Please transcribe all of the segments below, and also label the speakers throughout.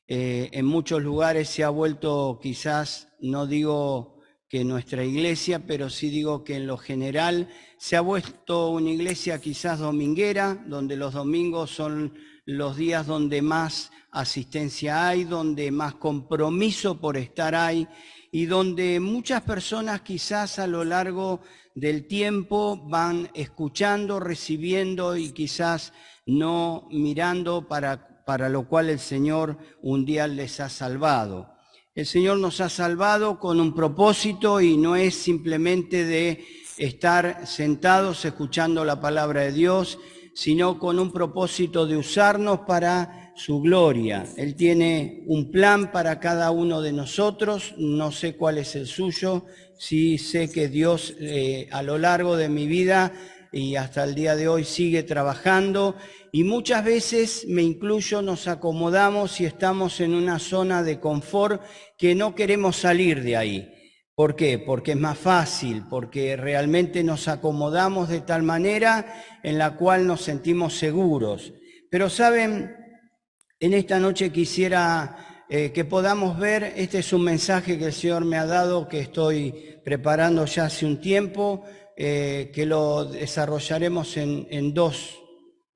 Speaker 1: En muchos lugares se ha vuelto, quizás, no digo que nuestra iglesia, pero sí digo que en lo general se ha vuelto una iglesia quizás dominguera, donde los domingos son los días donde más asistencia hay, donde más compromiso por estar hay, y donde muchas personas quizás a lo largo del tiempo van escuchando, recibiendo y quizás no mirando para lo cual el Señor un día les ha salvado. El Señor nos ha salvado con un propósito y no es simplemente de estar sentados escuchando la palabra de Dios, sino con un propósito de usarnos para su gloria. Él tiene un plan para cada uno de nosotros, no sé cuál es el suyo, sí sé que Dios a lo largo de mi vida y hasta el día de hoy sigue trabajando, y muchas veces, me incluyo, nos acomodamos y estamos en una zona de confort que no queremos salir de ahí. ¿Por qué? Porque es más fácil, porque realmente nos acomodamos de tal manera en la cual nos sentimos seguros. Pero saben, en esta noche quisiera que podamos ver, este es un mensaje que el Señor me ha dado, que estoy preparando ya hace un tiempo, que lo desarrollaremos en dos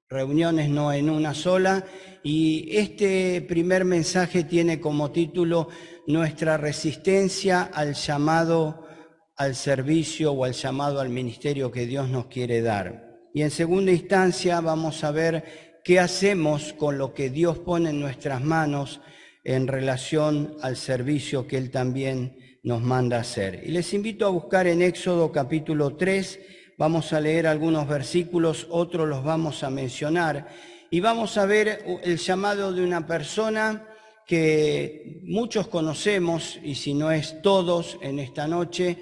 Speaker 1: reuniones, no en una sola, y este primer mensaje tiene como título Nuestra resistencia al llamado al servicio o al llamado al ministerio que Dios nos quiere dar. Y en segunda instancia vamos a ver qué hacemos con lo que Dios pone en nuestras manos en relación al servicio que Él también nos manda hacer. Y les invito a buscar en Éxodo capítulo 3, vamos a leer algunos versículos, otros los vamos a mencionar, y vamos a ver el llamado de una persona que muchos conocemos, y si no es todos en esta noche,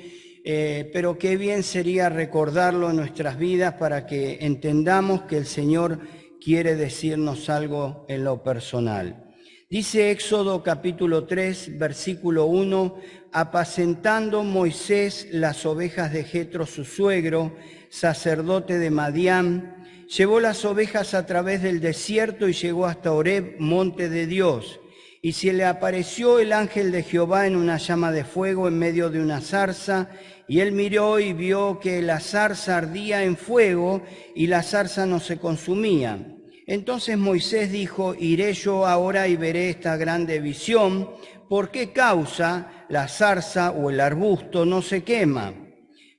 Speaker 1: pero qué bien sería recordarlo en nuestras vidas para que entendamos que el Señor quiere decirnos algo en lo personal. Dice Éxodo capítulo 3, versículo 1, apacentando Moisés las ovejas de Jetro su suegro, sacerdote de Madián, llevó las ovejas a través del desierto y llegó hasta Horeb, monte de Dios. Y se le apareció el ángel de Jehová en una llama de fuego en medio de una zarza, y él miró y vio que la zarza ardía en fuego y la zarza no se consumía. Entonces Moisés dijo, iré yo ahora y veré esta grande visión, ¿por qué causa la zarza o el arbusto no se quema?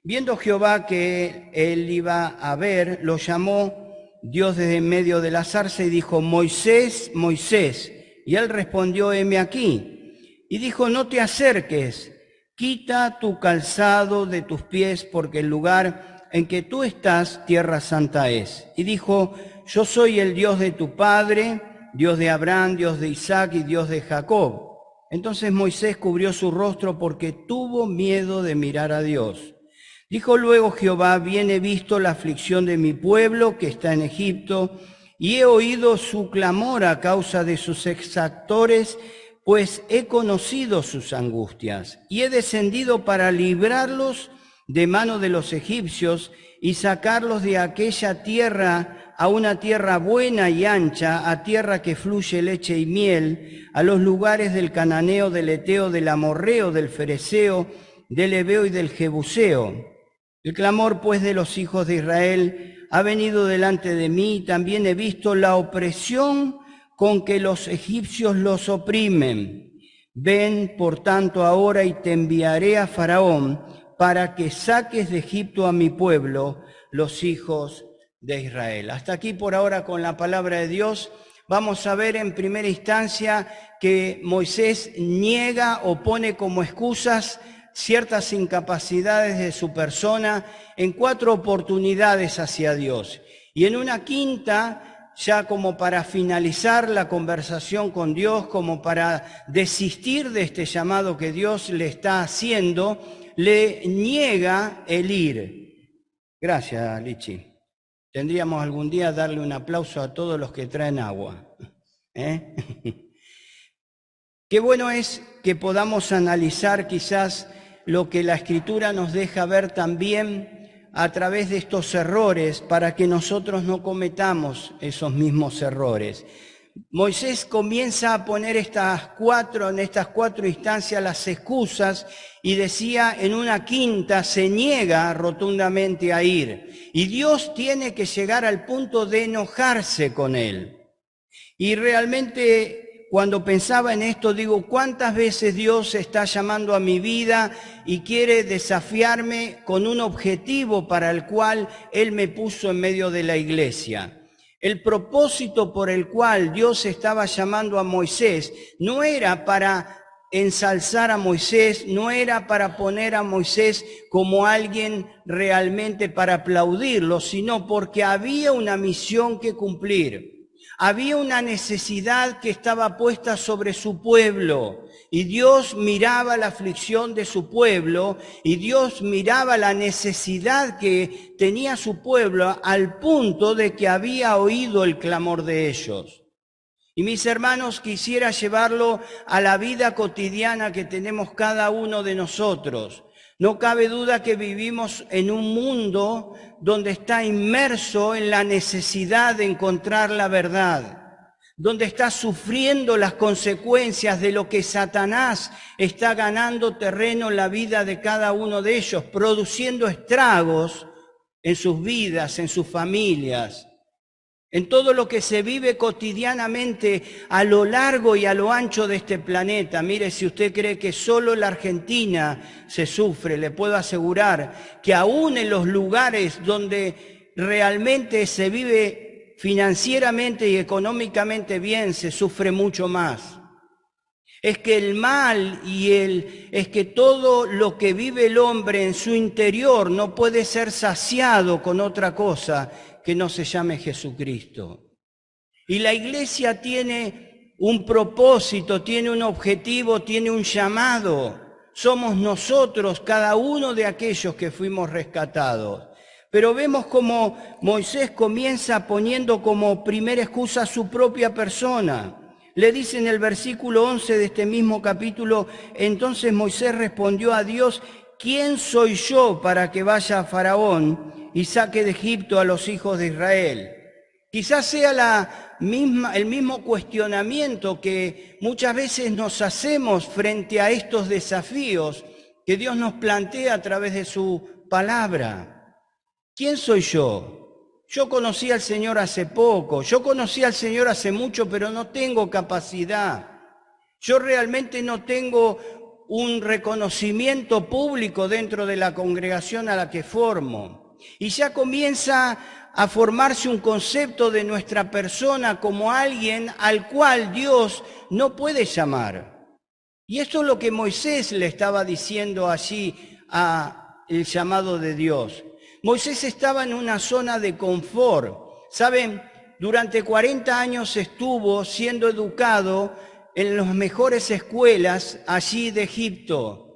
Speaker 1: Viendo Jehová que él iba a ver, lo llamó Dios desde en medio de la zarza y dijo, Moisés, Moisés. Y él respondió, heme aquí. Y dijo, no te acerques, quita tu calzado de tus pies, porque el lugar en que tú estás, tierra santa es. Y dijo, yo soy el Dios de tu padre, Dios de Abraham, Dios de Isaac y Dios de Jacob. Entonces Moisés cubrió su rostro porque tuvo miedo de mirar a Dios. Dijo luego Jehová, bien he visto la aflicción de mi pueblo que está en Egipto, y he oído su clamor a causa de sus exactores, pues he conocido sus angustias, y he descendido para librarlos de mano de los egipcios y sacarlos de aquella tierra a una tierra buena y ancha, a tierra que fluye leche y miel, a los lugares del cananeo, del eteo, del amorreo, del fereceo, del heveo y del jebuseo. El clamor, pues, de los hijos de Israel ha venido delante de mí, también he visto la opresión con que los egipcios los oprimen. Ven, por tanto, ahora y te enviaré a Faraón para que saques de Egipto a mi pueblo, los hijos de Israel. Hasta aquí por ahora con la palabra de Dios. Vamos a ver en primera instancia que Moisés niega o pone como excusas ciertas incapacidades de su persona en 4 oportunidades hacia Dios. Y en una quinta, ya como para finalizar la conversación con Dios, como para desistir de este llamado que Dios le está haciendo, le niega el ir. Gracias, Lichi. Tendríamos algún día darle un aplauso a todos los que traen agua. Qué bueno es que podamos analizar quizás lo que la Escritura nos deja ver también a través de estos errores para que nosotros no cometamos esos mismos errores. Moisés comienza a poner en estas cuatro instancias las excusas y decía en una quinta se niega rotundamente a ir. Y Dios tiene que llegar al punto de enojarse con él. Y realmente cuando pensaba en esto digo, ¿cuántas veces Dios está llamando a mi vida y quiere desafiarme con un objetivo para el cual Él me puso en medio de la iglesia? El propósito por el cual Dios estaba llamando a Moisés no era para ensalzar a Moisés, no era para poner a Moisés como alguien realmente para aplaudirlo, sino porque había una misión que cumplir. Había una necesidad que estaba puesta sobre su pueblo y Dios miraba la aflicción de su pueblo y Dios miraba la necesidad que tenía su pueblo al punto de que había oído el clamor de ellos. Y mis hermanos, quisiera llevarlo a la vida cotidiana que tenemos cada uno de nosotros. No cabe duda que vivimos en un mundo donde está inmerso en la necesidad de encontrar la verdad, donde está sufriendo las consecuencias de lo que Satanás está ganando terreno en la vida de cada uno de ellos, produciendo estragos en sus vidas, en sus familias, en todo lo que se vive cotidianamente a lo largo y a lo ancho de este planeta. Mire, si usted cree que solo en la Argentina se sufre, le puedo asegurar que aún en los lugares donde realmente se vive financieramente y económicamente bien, se sufre mucho más. Es que el mal es que todo lo que vive el hombre en su interior no puede ser saciado con otra cosa que no se llame Jesucristo. Y la iglesia tiene un propósito, tiene un objetivo, tiene un llamado. Somos nosotros, cada uno de aquellos que fuimos rescatados. Pero vemos como Moisés comienza poniendo como primera excusa su propia persona. Le dice en el versículo 11 de este mismo capítulo, entonces Moisés respondió a Dios, ¿quién soy yo para que vaya a Faraón y saque de Egipto a los hijos de Israel? Quizás sea el mismo cuestionamiento que muchas veces nos hacemos frente a estos desafíos que Dios nos plantea a través de su palabra. ¿Quién soy yo? Yo conocí al Señor hace poco, yo conocí al Señor hace mucho, pero no tengo capacidad. Yo realmente no tengo un reconocimiento público dentro de la congregación a la que formo. Y ya comienza a formarse un concepto de nuestra persona como alguien al cual Dios no puede llamar. Y esto es lo que Moisés le estaba diciendo allí al llamado de Dios. Moisés estaba en una zona de confort. ¿Saben? Durante 40 años estuvo siendo educado en las mejores escuelas allí de Egipto.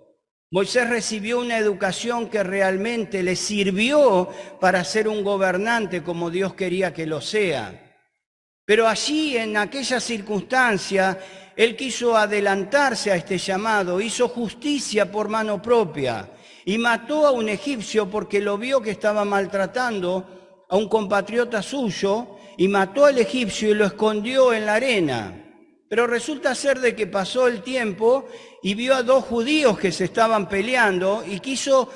Speaker 1: Moisés recibió una educación que realmente le sirvió para ser un gobernante como Dios quería que lo sea. Pero allí, en aquella circunstancia, él quiso adelantarse a este llamado, hizo justicia por mano propia y mató a un egipcio porque lo vio que estaba maltratando a un compatriota suyo y mató al egipcio y lo escondió en la arena. Pero resulta ser de que pasó el tiempo y vio a dos judíos que se estaban peleando y quiso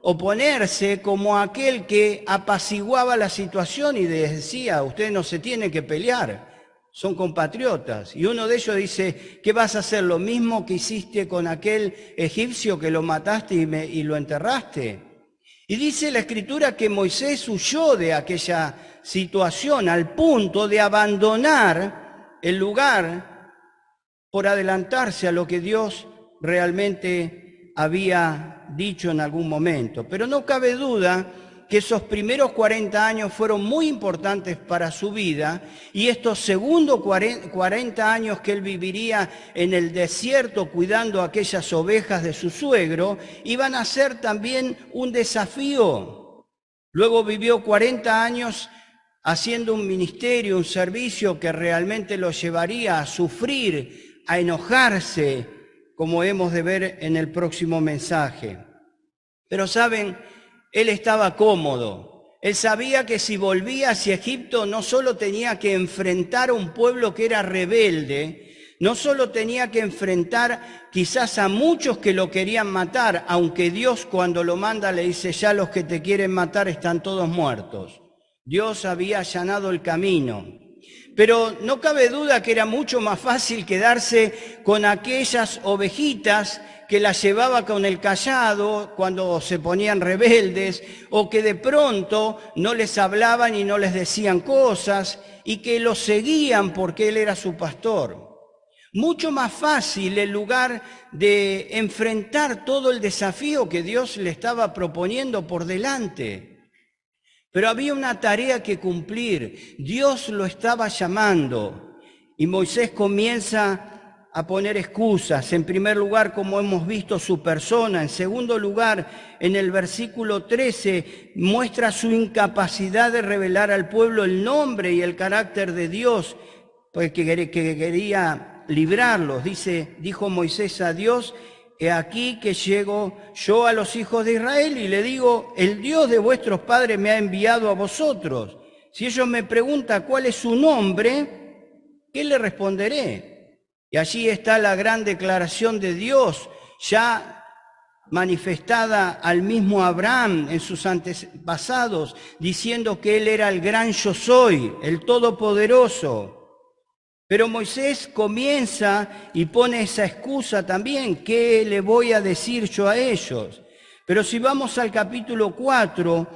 Speaker 1: oponerse como aquel que apaciguaba la situación y les decía, usted no se tiene que pelear, son compatriotas. Y uno de ellos dice, ¿qué vas a hacer? ¿Lo mismo que hiciste con aquel egipcio que lo mataste y lo enterraste? Y dice la Escritura que Moisés huyó de aquella situación al punto de abandonar el lugar por adelantarse a lo que Dios realmente había dicho en algún momento. Pero no cabe duda que esos primeros 40 años fueron muy importantes para su vida y estos segundos 40 años que él viviría en el desierto cuidando aquellas ovejas de su suegro iban a ser también un desafío. Luego vivió 40 años haciendo un ministerio, un servicio que realmente lo llevaría a sufrir, a enojarse, como hemos de ver en el próximo mensaje. Pero saben, él estaba cómodo, Él sabía que si volvía hacia Egipto no solo tenía que enfrentar a un pueblo que era rebelde, no solo tenía que enfrentar quizás a muchos que lo querían matar, aunque Dios cuando lo manda le dice, ya los que te quieren matar están todos muertos. Dios había allanado el camino. Pero no cabe duda que era mucho más fácil quedarse con aquellas ovejitas que las llevaba con el cayado cuando se ponían rebeldes, o que de pronto no les hablaban y no les decían cosas, y que los seguían porque él era su pastor. Mucho más fácil en lugar de enfrentar todo el desafío que Dios le estaba proponiendo por delante. Pero había una tarea que cumplir. Dios lo estaba llamando y Moisés comienza a poner excusas. En primer lugar, como hemos visto, su persona. En segundo lugar, en el versículo 13, muestra su incapacidad de revelar al pueblo el nombre y el carácter de Dios, que quería librarlos. Dijo Moisés a Dios, he aquí que llego yo a los hijos de Israel y le digo, el Dios de vuestros padres me ha enviado a vosotros. Si ellos me preguntan cuál es su nombre, ¿qué le responderé? Y allí está la gran declaración de Dios, ya manifestada al mismo Abraham en sus antepasados, diciendo que él era el gran yo soy, el todopoderoso. Pero Moisés comienza y pone esa excusa también, ¿qué le voy a decir yo a ellos? Pero si vamos al capítulo 4,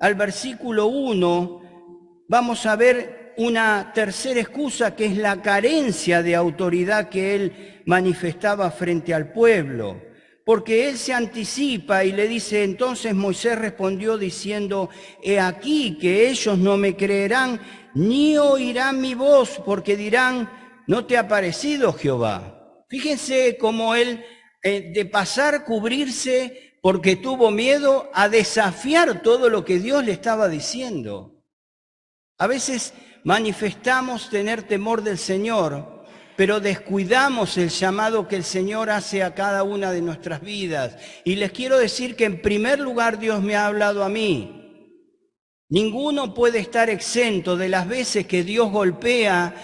Speaker 1: al versículo 1, vamos a ver una tercera excusa, que es la carencia de autoridad que él manifestaba frente al pueblo. Porque él se anticipa y le dice, entonces Moisés respondió diciendo, he aquí que ellos no me creerán ni oirán mi voz, porque dirán, ¿no te ha parecido Jehová? Fíjense cómo él, de pasar, cubrirse porque tuvo miedo, a desafiar todo lo que Dios le estaba diciendo. A veces manifestamos tener temor del Señor, pero descuidamos el llamado que el Señor hace a cada una de nuestras vidas. Y les quiero decir que en primer lugar Dios me ha hablado a mí. Ninguno puede estar exento de las veces que Dios golpea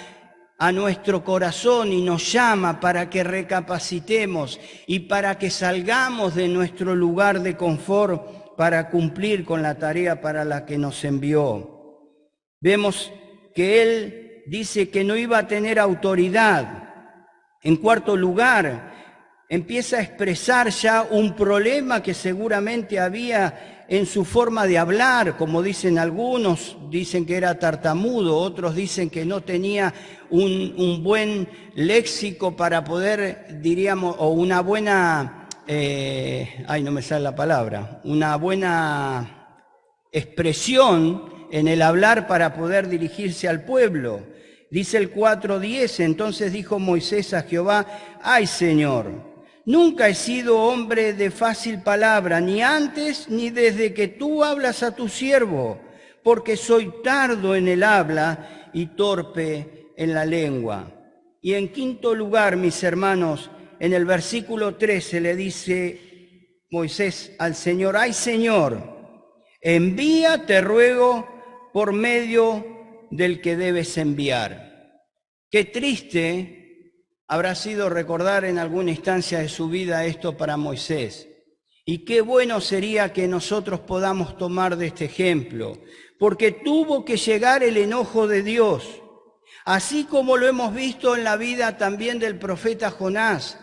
Speaker 1: a nuestro corazón y nos llama para que recapacitemos y para que salgamos de nuestro lugar de confort para cumplir con la tarea para la que nos envió. Vemos que Él dice que no iba a tener autoridad. En cuarto lugar, empieza a expresar ya un problema que seguramente había en su forma de hablar, como dicen algunos, dicen que era tartamudo, otros dicen que no tenía un buen léxico para poder, diríamos, o una buena, no me sale la palabra, una buena expresión en el hablar para poder dirigirse al pueblo. Dice el 4:10, entonces dijo Moisés a Jehová, ay Señor, nunca he sido hombre de fácil palabra, ni antes ni desde que tú hablas a tu siervo, porque soy tardo en el habla y torpe en la lengua. Y en quinto lugar, mis hermanos, en el versículo 13 le dice Moisés al Señor, ay Señor, envía, te ruego, por medio del que debes enviar. Qué triste habrá sido recordar en alguna instancia de su vida esto para Moisés. Y qué bueno sería que nosotros podamos tomar de este ejemplo, porque tuvo que llegar el enojo de Dios, así como lo hemos visto en la vida también del profeta Jonás,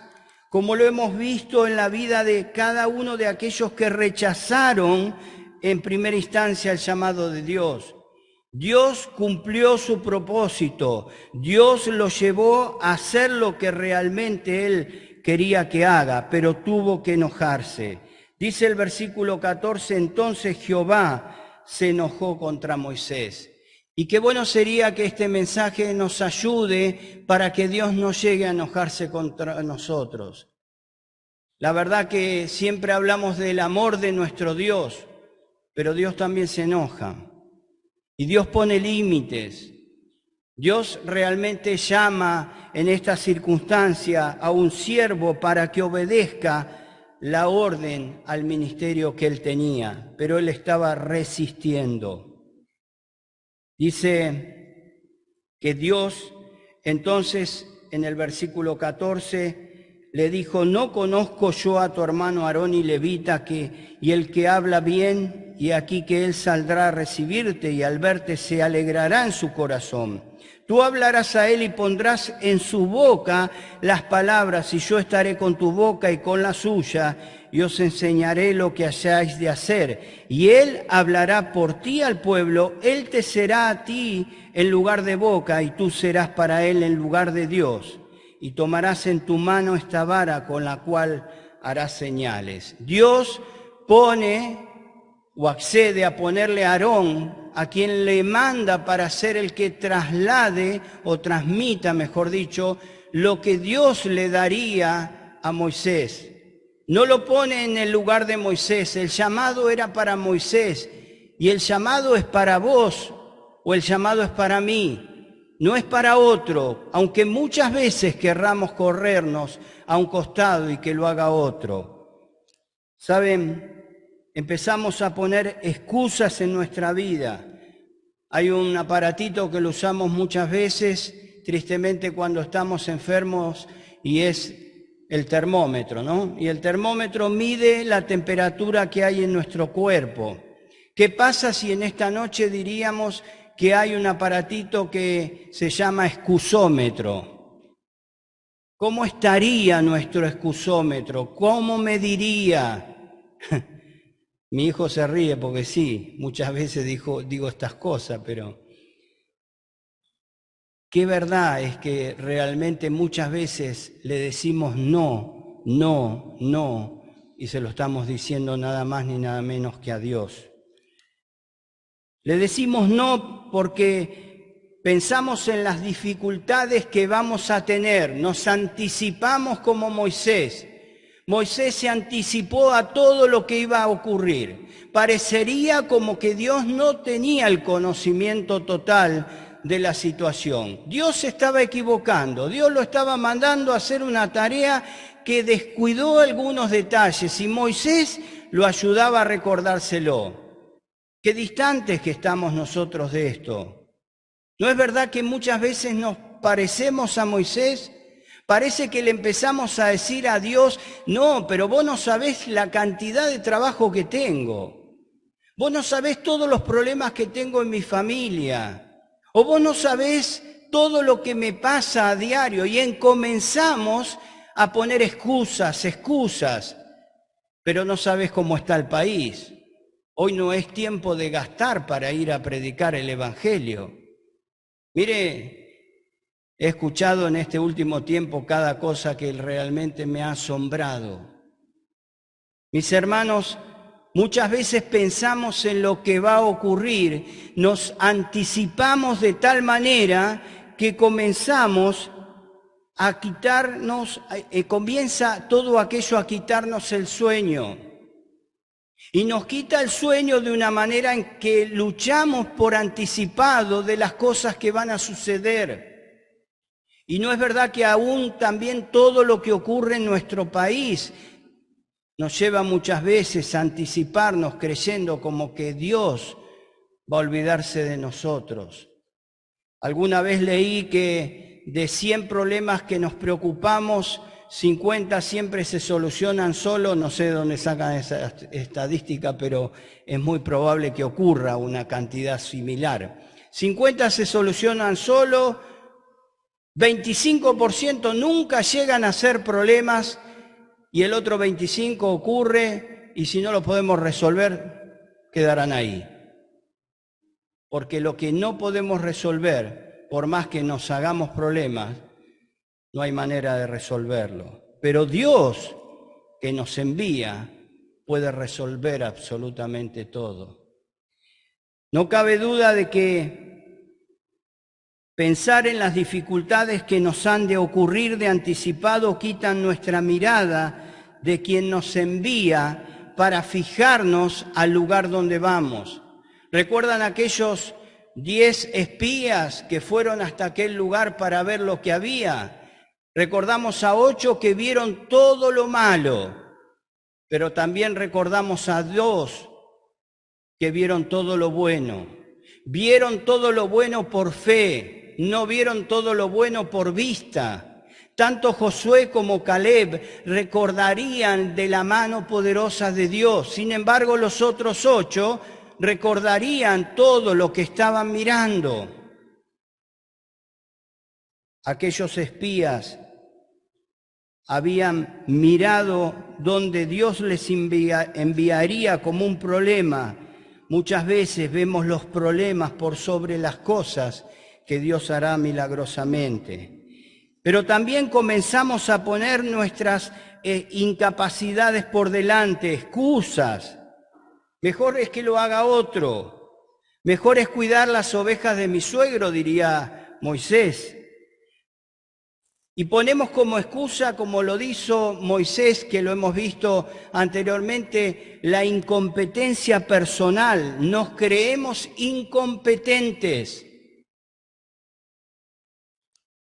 Speaker 1: como lo hemos visto en la vida de cada uno de aquellos que rechazaron en primera instancia el llamado de Dios. Dios cumplió su propósito, Dios lo llevó a hacer lo que realmente Él quería que haga, pero tuvo que enojarse. Dice el versículo 14, entonces Jehová se enojó contra Moisés. Y qué bueno sería que este mensaje nos ayude para que Dios no llegue a enojarse contra nosotros. La verdad que siempre hablamos del amor de nuestro Dios, pero Dios también se enoja. Y Dios pone límites. Dios realmente llama en esta circunstancia a un siervo para que obedezca la orden al ministerio que él tenía, pero él estaba resistiendo. Dice que Dios, entonces, en el versículo 14, le dijo: no conozco yo a tu hermano Aarón y levita, y el que habla bien, y aquí que él saldrá a recibirte, y al verte se alegrará en su corazón. Tú hablarás a él y pondrás en su boca las palabras, y yo estaré con tu boca y con la suya, y os enseñaré lo que hayáis de hacer. Y él hablará por ti al pueblo, él te será a ti en lugar de boca, y tú serás para él en lugar de Dios. Y tomarás en tu mano esta vara con la cual harás señales. Dios pone o accede a ponerle a Aarón, a quien le manda para ser el que traslade o transmita, mejor dicho, lo que Dios le daría a Moisés. No lo pone en el lugar de Moisés, el llamado era para Moisés y el llamado es para vos o el llamado es para mí, no es para otro, aunque muchas veces querramos corrernos a un costado y que lo haga otro. ¿Saben? Empezamos a poner excusas en nuestra vida. Hay un aparatito que lo usamos muchas veces, tristemente cuando estamos enfermos, y es el termómetro, ¿no? Y el termómetro mide la temperatura que hay en nuestro cuerpo. ¿Qué pasa si en esta noche diríamos que hay un aparatito que se llama excusómetro? ¿Cómo estaría nuestro excusómetro? ¿Cómo mediría? Mi hijo se ríe porque sí, muchas veces digo estas cosas, pero qué verdad es que realmente muchas veces le decimos no, no, no, y se lo estamos diciendo nada más ni nada menos que a Dios. Le decimos no porque pensamos en las dificultades que vamos a tener, nos anticipamos como Moisés. Moisés se anticipó a todo lo que iba a ocurrir. Parecería como que Dios no tenía el conocimiento total de la situación. Dios se estaba equivocando, Dios lo estaba mandando a hacer una tarea que descuidó algunos detalles y Moisés lo ayudaba a recordárselo. Qué distantes que estamos nosotros de esto. ¿No es verdad que muchas veces nos parecemos a Moisés? Parece que le empezamos a decir a Dios: no, pero vos no sabés la cantidad de trabajo que tengo. Vos no sabés todos los problemas que tengo en mi familia. O vos no sabés todo lo que me pasa a diario. Y comenzamos a poner excusas, pero no sabés cómo está el país. Hoy no es tiempo de gastar para ir a predicar el Evangelio. Mire, he escuchado en este último tiempo cada cosa que realmente me ha asombrado. Mis hermanos, muchas veces pensamos en lo que va a ocurrir, nos anticipamos de tal manera que comenzamos a quitarnos, comienza todo aquello a quitarnos el sueño. Y nos quita el sueño de una manera en que luchamos por anticipado de las cosas que van a suceder. Y no es verdad que aún también todo lo que ocurre en nuestro país nos lleva muchas veces a anticiparnos creyendo como que Dios va a olvidarse de nosotros. Alguna vez leí que de 100 problemas que nos preocupamos, 50 siempre se solucionan solo. No sé de dónde sacan esa estadística, pero es muy probable que ocurra una cantidad similar. 50 se solucionan solo, 25% nunca llegan a ser problemas y el otro 25% ocurre y si no lo podemos resolver, quedarán ahí. Porque lo que no podemos resolver, por más que nos hagamos problemas, no hay manera de resolverlo. Pero Dios, que nos envía, puede resolver absolutamente todo. No cabe duda de que pensar en las dificultades que nos han de ocurrir de anticipado quitan nuestra mirada de quien nos envía para fijarnos al lugar donde vamos. ¿Recuerdan aquellos 10 espías que fueron hasta aquel lugar para ver lo que había? Recordamos a 8 que vieron todo lo malo, pero también recordamos a 2 que vieron todo lo bueno. Vieron todo lo bueno por fe, no vieron todo lo bueno por vista. Tanto Josué como Caleb recordarían de la mano poderosa de Dios. Sin embargo, los otros 8 recordarían todo lo que estaban mirando. Aquellos espías habían mirado donde Dios les enviaría como un problema. Muchas veces vemos los problemas por sobre las cosas que Dios hará milagrosamente. Pero también comenzamos a poner nuestras incapacidades por delante, excusas. Mejor es que lo haga otro. Mejor es cuidar las ovejas de mi suegro, diría Moisés. Y ponemos como excusa, como lo hizo Moisés, que lo hemos visto anteriormente, la incompetencia personal. Nos creemos incompetentes.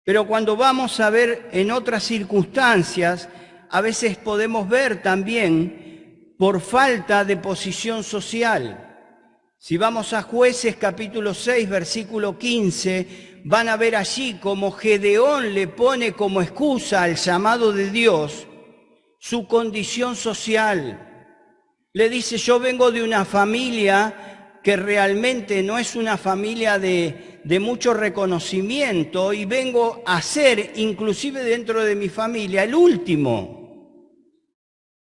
Speaker 1: Pero cuando vamos a ver en otras circunstancias, a veces podemos ver también por falta de posición social. Si vamos a Jueces capítulo 6, versículo 15, van a ver allí como Gedeón le pone como excusa al llamado de Dios su condición social. Le dice, yo vengo de una familia que realmente no es una familia de mucho reconocimiento y vengo a ser, inclusive dentro de mi familia, el último.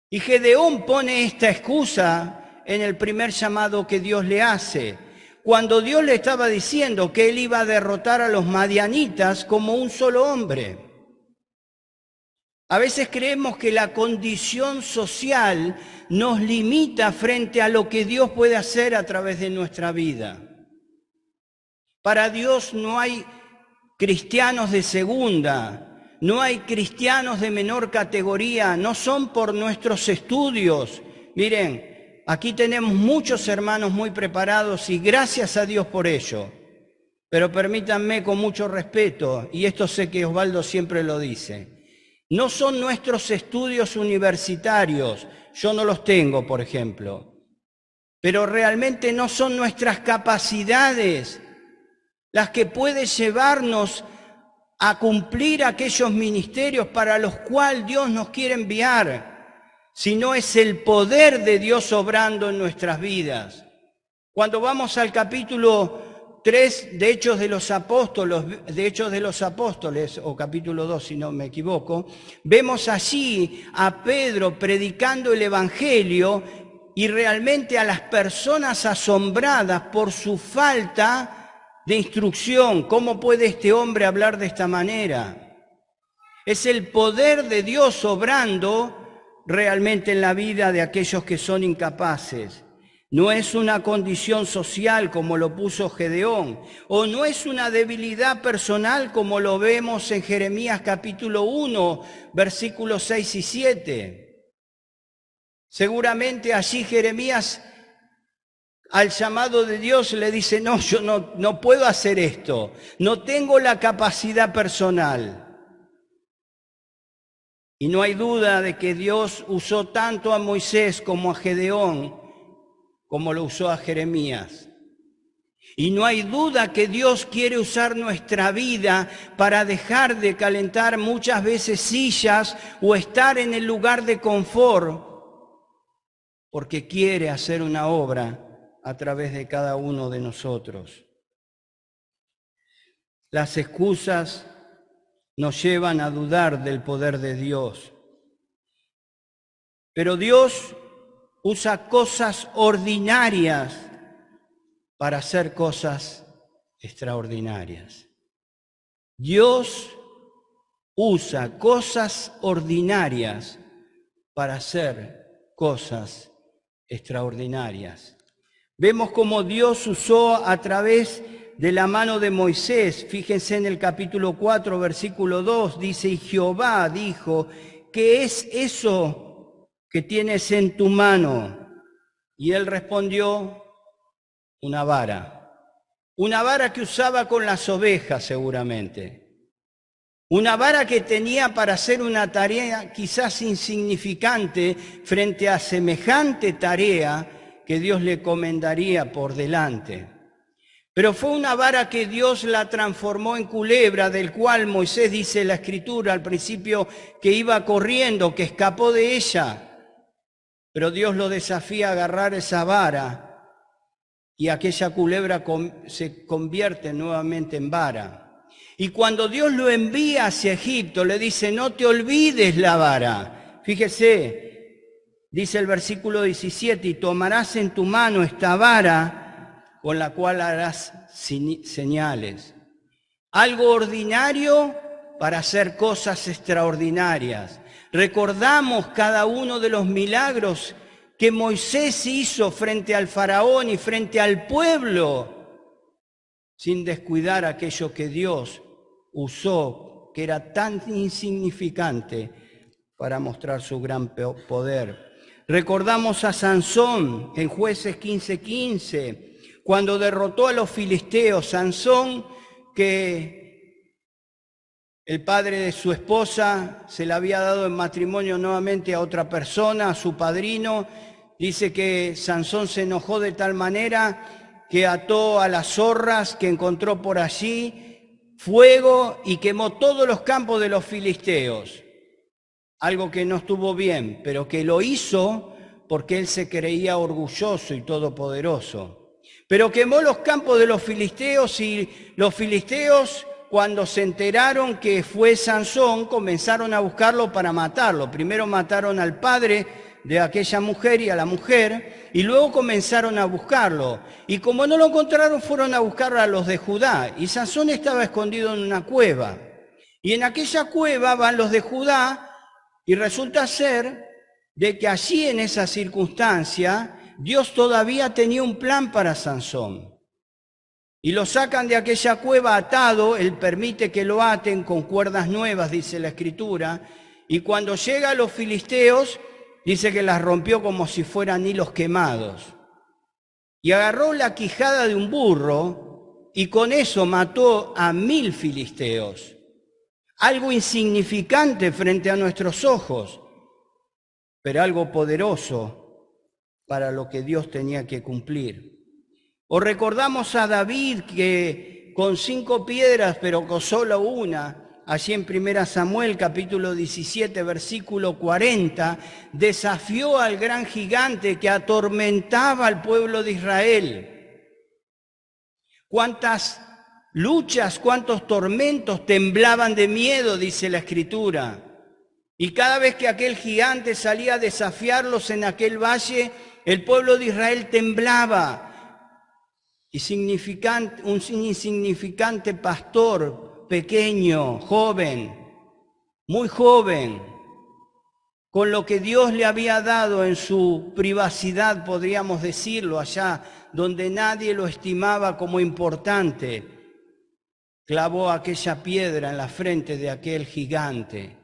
Speaker 1: Y Gedeón pone esta excusa en el primer llamado que Dios le hace, cuando Dios le estaba diciendo que él iba a derrotar a los madianitas como un solo hombre. A veces creemos que la condición social nos limita frente a lo que Dios puede hacer a través de nuestra vida. Para Dios no hay cristianos de segunda, no hay cristianos de menor categoría, no son por nuestros estudios. Miren, aquí tenemos muchos hermanos muy preparados y gracias a Dios por ello. Pero permítanme con mucho respeto, y esto sé que Osvaldo siempre lo dice, no son nuestros estudios universitarios, yo no los tengo, por ejemplo, pero realmente no son nuestras capacidades las que pueden llevarnos a cumplir aquellos ministerios para los cuales Dios nos quiere enviar, sino es el poder de Dios obrando en nuestras vidas. Cuando vamos al capítulo 3 de Hechos de los Apóstoles, o capítulo 2 si no me equivoco, vemos allí a Pedro predicando el Evangelio y realmente a las personas asombradas por su falta de instrucción. ¿Cómo puede este hombre hablar de esta manera? Es el poder de Dios obrando realmente en la vida de aquellos que son incapaces. No es una condición social como lo puso Gedeón, o no es una debilidad personal como lo vemos en Jeremías capítulo 1, versículos 6 y 7. Seguramente allí Jeremías al llamado de Dios le dice, no, yo no puedo hacer esto, no tengo la capacidad personal. Y no hay duda de que Dios usó tanto a Moisés como a Gedeón, como lo usó a Jeremías. Y no hay duda que Dios quiere usar nuestra vida para dejar de calentar muchas veces sillas o estar en el lugar de confort, porque quiere hacer una obra a través de cada uno de nosotros. Las excusas nos llevan a dudar del poder de Dios. Pero Dios usa cosas ordinarias para hacer cosas extraordinarias. Dios usa cosas ordinarias para hacer cosas extraordinarias. Vemos cómo Dios usó a través de la mano de Moisés. Fíjense en el capítulo 4, versículo 2, dice, y Jehová dijo, ¿qué es eso que tienes en tu mano? Y él respondió, una vara que usaba con las ovejas seguramente, una vara que tenía para hacer una tarea quizás insignificante frente a semejante tarea que Dios le encomendaría por delante. Pero fue una vara que Dios la transformó en culebra, del cual Moisés dice en la Escritura al principio que iba corriendo, que escapó de ella. Pero Dios lo desafía a agarrar esa vara y aquella culebra se convierte nuevamente en vara. Y cuando Dios lo envía hacia Egipto, le dice, no te olvides la vara. Fíjese, dice el versículo 17, y tomarás en tu mano esta vara con la cual harás señales. Algo ordinario para hacer cosas extraordinarias. Recordamos cada uno de los milagros que Moisés hizo frente al faraón y frente al pueblo, sin descuidar aquello que Dios usó, que era tan insignificante, para mostrar su gran poder. Recordamos a Sansón en Jueces 15:15, cuando derrotó a los filisteos. Sansón, que el padre de su esposa se la había dado en matrimonio nuevamente a otra persona, a su padrino. Dice que Sansón se enojó de tal manera que ató a las zorras que encontró por allí fuego y quemó todos los campos de los filisteos. Algo que no estuvo bien, pero que lo hizo porque él se creía orgulloso y todopoderoso. Pero quemó los campos de los filisteos, y los filisteos, cuando se enteraron que fue Sansón, comenzaron a buscarlo para matarlo. Primero mataron al padre de aquella mujer y a la mujer, y luego comenzaron a buscarlo. Y como no lo encontraron, fueron a buscar a los de Judá. Y Sansón estaba escondido en una cueva. Y en aquella cueva van los de Judá, y resulta ser de que allí, en esa circunstancia, Dios todavía tenía un plan para Sansón. Y lo sacan de aquella cueva atado. Él permite que lo aten con cuerdas nuevas, dice la Escritura. Y cuando llega a los filisteos, dice que las rompió como si fueran hilos quemados. Y agarró la quijada de un burro y con eso mató a 1000 filisteos. Algo insignificante frente a nuestros ojos, pero algo poderoso para lo que Dios tenía que cumplir. O recordamos a David, que con 5 piedras, pero con solo una, allí en 1 Samuel capítulo 17, versículo 40, desafió al gran gigante que atormentaba al pueblo de Israel. Cuántas luchas, cuántos tormentos, temblaban de miedo, dice la Escritura. Y cada vez que aquel gigante salía a desafiarlos en aquel valle, el pueblo de Israel temblaba. Y un insignificante pastor, pequeño, joven, muy joven, con lo que Dios le había dado en su privacidad, podríamos decirlo, allá donde nadie lo estimaba como importante, clavó aquella piedra en la frente de aquel gigante.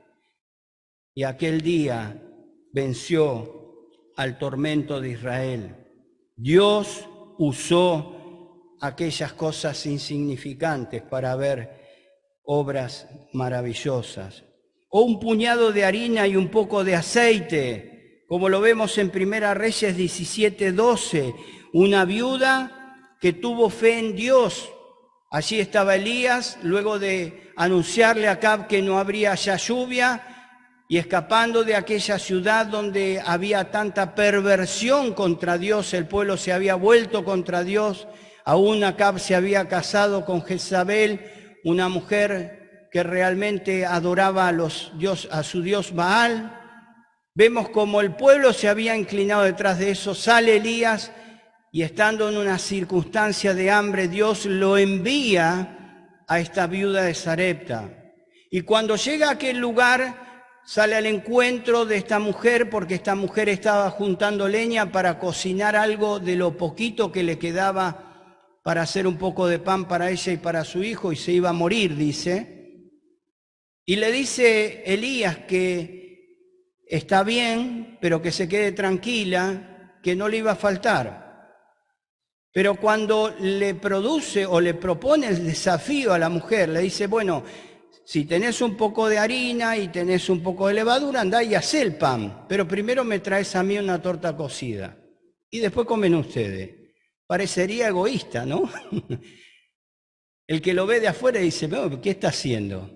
Speaker 1: Y aquel día venció al tormento de Israel. Dios usó aquellas cosas insignificantes para ver obras maravillosas. O un puñado de harina y un poco de aceite, como lo vemos en 1 Reyes 17:12, una viuda que tuvo fe en Dios. Allí estaba Elías, luego de anunciarle a Acab que no habría ya lluvia, y escapando de aquella ciudad donde había tanta perversión contra Dios, el pueblo se había vuelto contra Dios. Aún Acab se había casado con Jezabel, una mujer que realmente adoraba a su dios Baal. Vemos como el pueblo se había inclinado detrás de eso. Sale Elías y, estando en una circunstancia de hambre, Dios lo envía a esta viuda de Sarepta. Y cuando llega a aquel lugar, sale al encuentro de esta mujer, porque esta mujer estaba juntando leña para cocinar algo de lo poquito que le quedaba para hacer un poco de pan para ella y para su hijo, y se iba a morir, dice. Y le dice Elías que está bien, pero que se quede tranquila, que no le iba a faltar. Pero cuando le produce o le propone el desafío a la mujer, le dice, bueno, si tenés un poco de harina y tenés un poco de levadura, andá y hacé el pan, pero primero me traes a mí una torta cocida y después comen ustedes. Parecería egoísta, ¿no? El que lo ve de afuera dice, ¿qué está haciendo?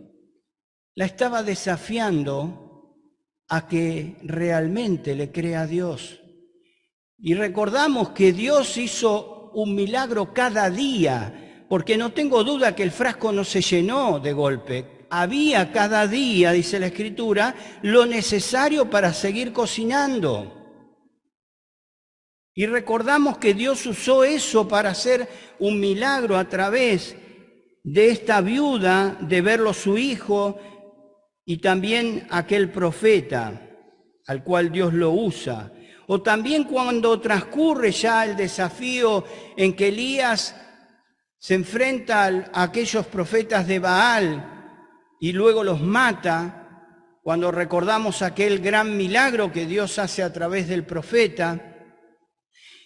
Speaker 1: La estaba desafiando a que realmente le crea a Dios. Y recordamos que Dios hizo un milagro cada día, porque no tengo duda que el frasco no se llenó de golpe. Había cada día, dice la Escritura, lo necesario para seguir cocinando. Y recordamos que Dios usó eso para hacer un milagro a través de esta viuda, de verlo su hijo, y también aquel profeta al cual Dios lo usa. O también cuando transcurre ya el desafío en que Elías se enfrenta a aquellos profetas de Baal y luego los mata, cuando recordamos aquel gran milagro que Dios hace a través del profeta,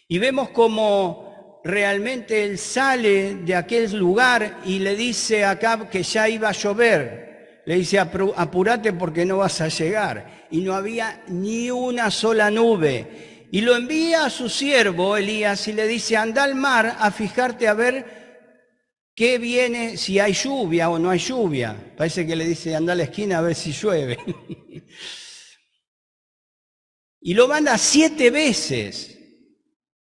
Speaker 1: y vemos cómo realmente él sale de aquel lugar y le dice a Acab que ya iba a llover. Le dice, apúrate porque no vas a llegar. Y no había ni una sola nube. Y lo envía a su siervo Elías y le dice, anda al mar a fijarte a ver qué viene, si hay lluvia o no hay lluvia. Parece que le dice, anda a la esquina a ver si llueve. Y lo manda 7 veces.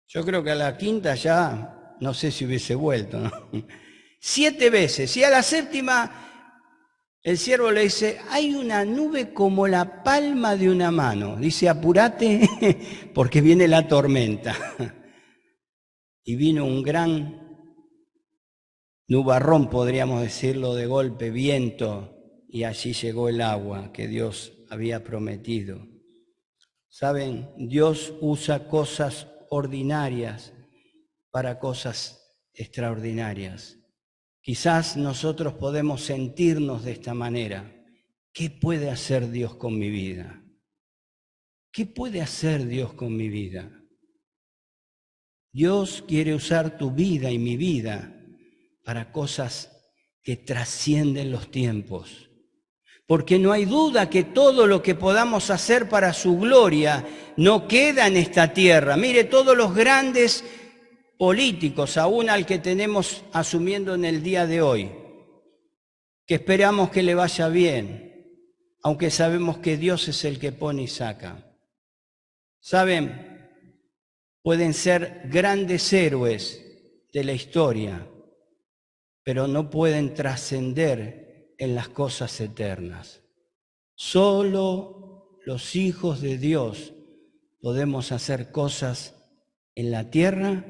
Speaker 1: Yo creo que a la quinta ya no sé si hubiese vuelto, ¿no? 7 veces. Y a la 7ª, el siervo le dice, hay una nube como la palma de una mano. Dice, apúrate porque viene la tormenta. Y vino un gran nubarrón, podríamos decirlo, de golpe, viento, y allí llegó el agua que Dios había prometido. Saben, Dios usa cosas ordinarias para cosas extraordinarias. Quizás nosotros podemos sentirnos de esta manera. ¿Qué puede hacer Dios con mi vida? ¿Qué puede hacer Dios con mi vida? Dios quiere usar tu vida y mi vida para cosas que trascienden los tiempos. Porque no hay duda que todo lo que podamos hacer para su gloria no queda en esta tierra. Mire, todos los grandes políticos, aún al que tenemos asumiendo en el día de hoy, que esperamos que le vaya bien, aunque sabemos que Dios es el que pone y saca. ¿Saben? Pueden ser grandes héroes de la historia, pero no pueden trascender en las cosas eternas. Solo los hijos de Dios podemos hacer cosas en la tierra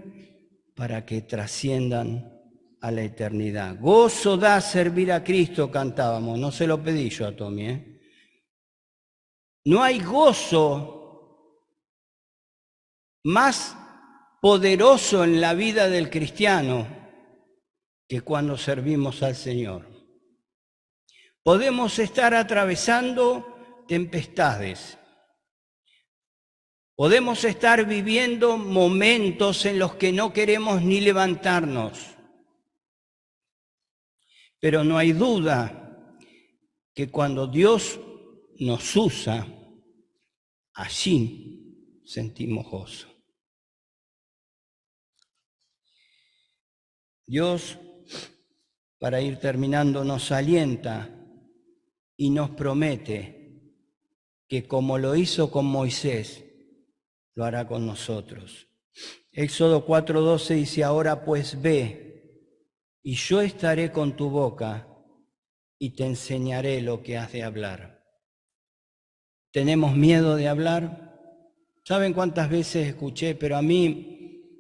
Speaker 1: para que trasciendan a la eternidad. Gozo da servir a Cristo, cantábamos. No se lo pedí yo a Tommy, No hay gozo más poderoso en la vida del cristiano que cuando servimos al Señor. Podemos estar atravesando tempestades. Podemos estar viviendo momentos en los que no queremos ni levantarnos. Pero no hay duda que cuando Dios nos usa, allí sentimos gozo. Dios, para ir terminando, nos alienta y nos promete que como lo hizo con Moisés, lo hará con nosotros. Éxodo 4:12 dice, ahora pues ve, y yo estaré con tu boca y te enseñaré lo que has de hablar. ¿Tenemos miedo de hablar? ¿Saben cuántas veces escuché? Pero a mí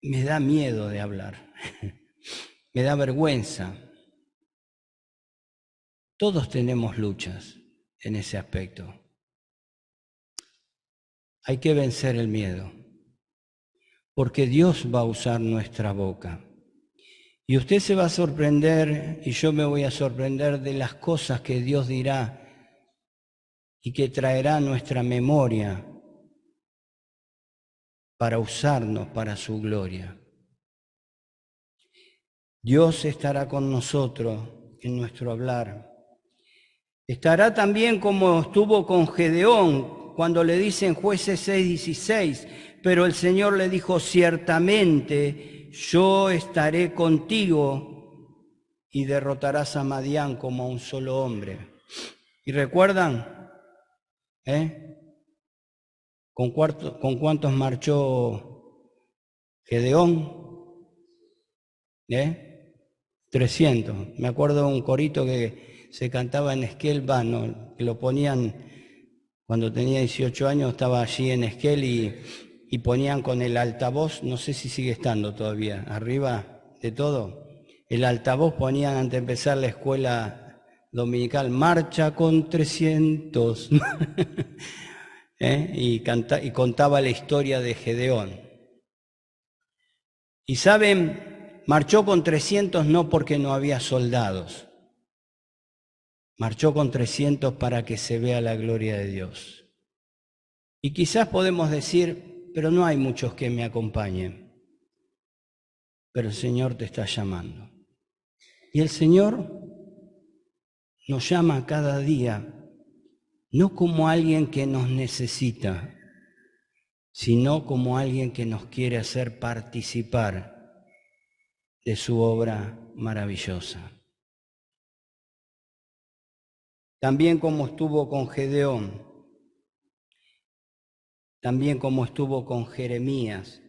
Speaker 1: me da miedo de hablar. Me da vergüenza. Todos tenemos luchas en ese aspecto. Hay que vencer el miedo, porque Dios va a usar nuestra boca. Y usted se va a sorprender, y yo me voy a sorprender de las cosas que Dios dirá y que traerá a nuestra memoria para usarnos para su gloria. Dios estará con nosotros en nuestro hablar. Estará también como estuvo con Gedeón, cuando le dice en Jueces 6:16, pero el Señor le dijo, ciertamente yo estaré contigo y derrotarás a Madián como a un solo hombre. ¿Y recuerdan? ¿Con cuántos marchó Gedeón? 300. Me acuerdo de un corito que se cantaba en Esquel, que lo ponían cuando tenía 18 años, estaba allí en Esquel y ponían con el altavoz, no sé si sigue estando todavía, arriba de todo, el altavoz ponían antes de empezar la escuela dominical, marcha con 300, y contaba la historia de Gedeón. Y saben, marchó con 300 no porque no había soldados, marchó con 300 para que se vea la gloria de Dios. Y quizás podemos decir, pero no hay muchos que me acompañen. Pero el Señor te está llamando. Y el Señor nos llama cada día, no como alguien que nos necesita, sino como alguien que nos quiere hacer participar de su obra maravillosa. También como estuvo con Gedeón, también como estuvo con Jeremías.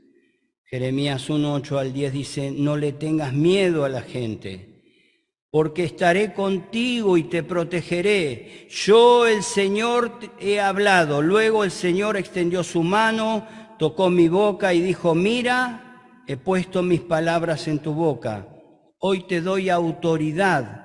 Speaker 1: Jeremías 1, 8 al 10 dice, no le tengas miedo a la gente, porque estaré contigo y te protegeré. Yo, el Señor, he hablado. Luego el Señor extendió su mano, tocó mi boca y dijo, mira, he puesto mis palabras en tu boca. Hoy te doy autoridad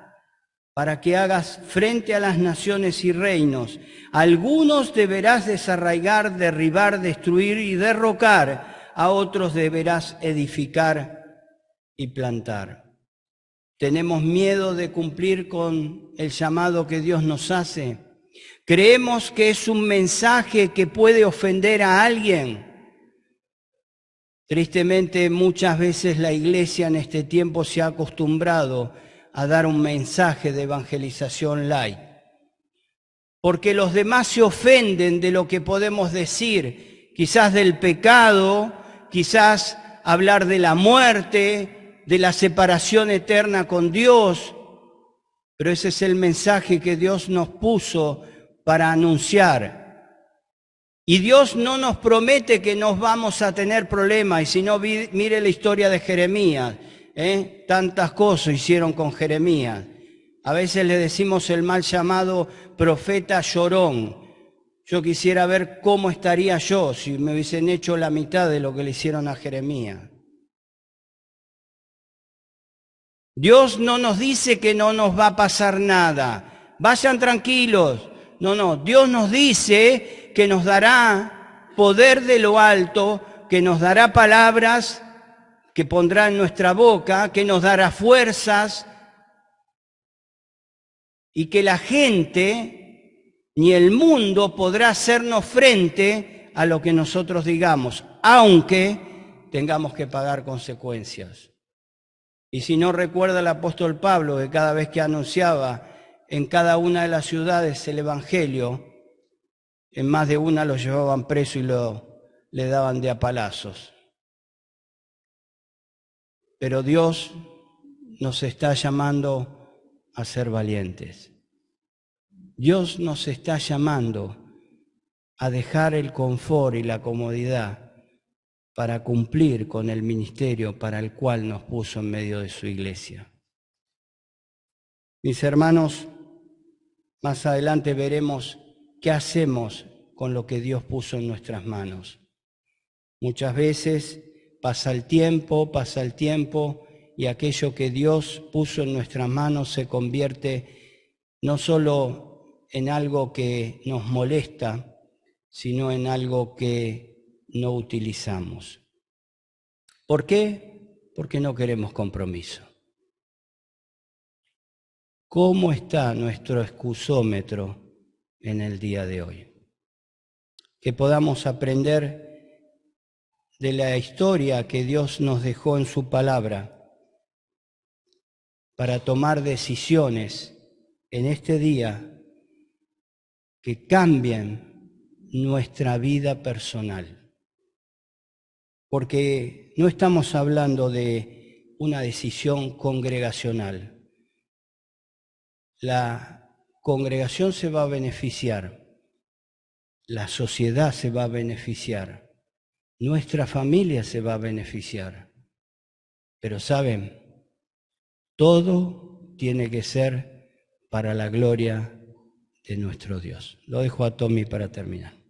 Speaker 1: para que hagas frente a las naciones y reinos. Algunos deberás desarraigar, derribar, destruir y derrocar. A otros deberás edificar y plantar. ¿Tenemos miedo de cumplir con el llamado que Dios nos hace? ¿Creemos que es un mensaje que puede ofender a alguien? Tristemente, muchas veces la iglesia en este tiempo se ha acostumbrado a dar un mensaje de evangelización light, porque los demás se ofenden de lo que podemos decir, quizás del pecado, quizás hablar de la muerte, de la separación eterna con Dios, pero ese es el mensaje que Dios nos puso para anunciar. Y Dios no nos promete que nos vamos a tener problemas, y si no, mire la historia de Jeremías. Tantas cosas hicieron con Jeremías. A veces le decimos el mal llamado profeta llorón. Yo quisiera ver cómo estaría yo si me hubiesen hecho la mitad de lo que le hicieron a Jeremías. Dios no nos dice que no nos va a pasar nada. Vayan tranquilos. No, Dios nos dice que nos dará poder de lo alto, que nos dará palabras que pondrá en nuestra boca, que nos dará fuerzas y que la gente ni el mundo podrá hacernos frente a lo que nosotros digamos, aunque tengamos que pagar consecuencias. Y si no recuerda el apóstol Pablo que cada vez que anunciaba en cada una de las ciudades el evangelio, en más de una lo llevaban preso y le daban de a palazos. Pero Dios nos está llamando a ser valientes. Dios nos está llamando a dejar el confort y la comodidad para cumplir con el ministerio para el cual nos puso en medio de su iglesia. Mis hermanos, más adelante veremos qué hacemos con lo que Dios puso en nuestras manos. Muchas veces pasa el tiempo y aquello que Dios puso en nuestras manos se convierte no solo en algo que nos molesta, sino en algo que no utilizamos. ¿Por qué? Porque no queremos compromiso. ¿Cómo está nuestro excusómetro en el día de hoy? Que podamos aprender de la historia que Dios nos dejó en su palabra para tomar decisiones en este día que cambien nuestra vida personal. Porque no estamos hablando de una decisión congregacional, la congregación se va a beneficiar, la sociedad se va a beneficiar, nuestra familia se va a beneficiar. Pero saben, todo tiene que ser para la gloria de nuestro Dios. Lo dejo a Tommy para terminar.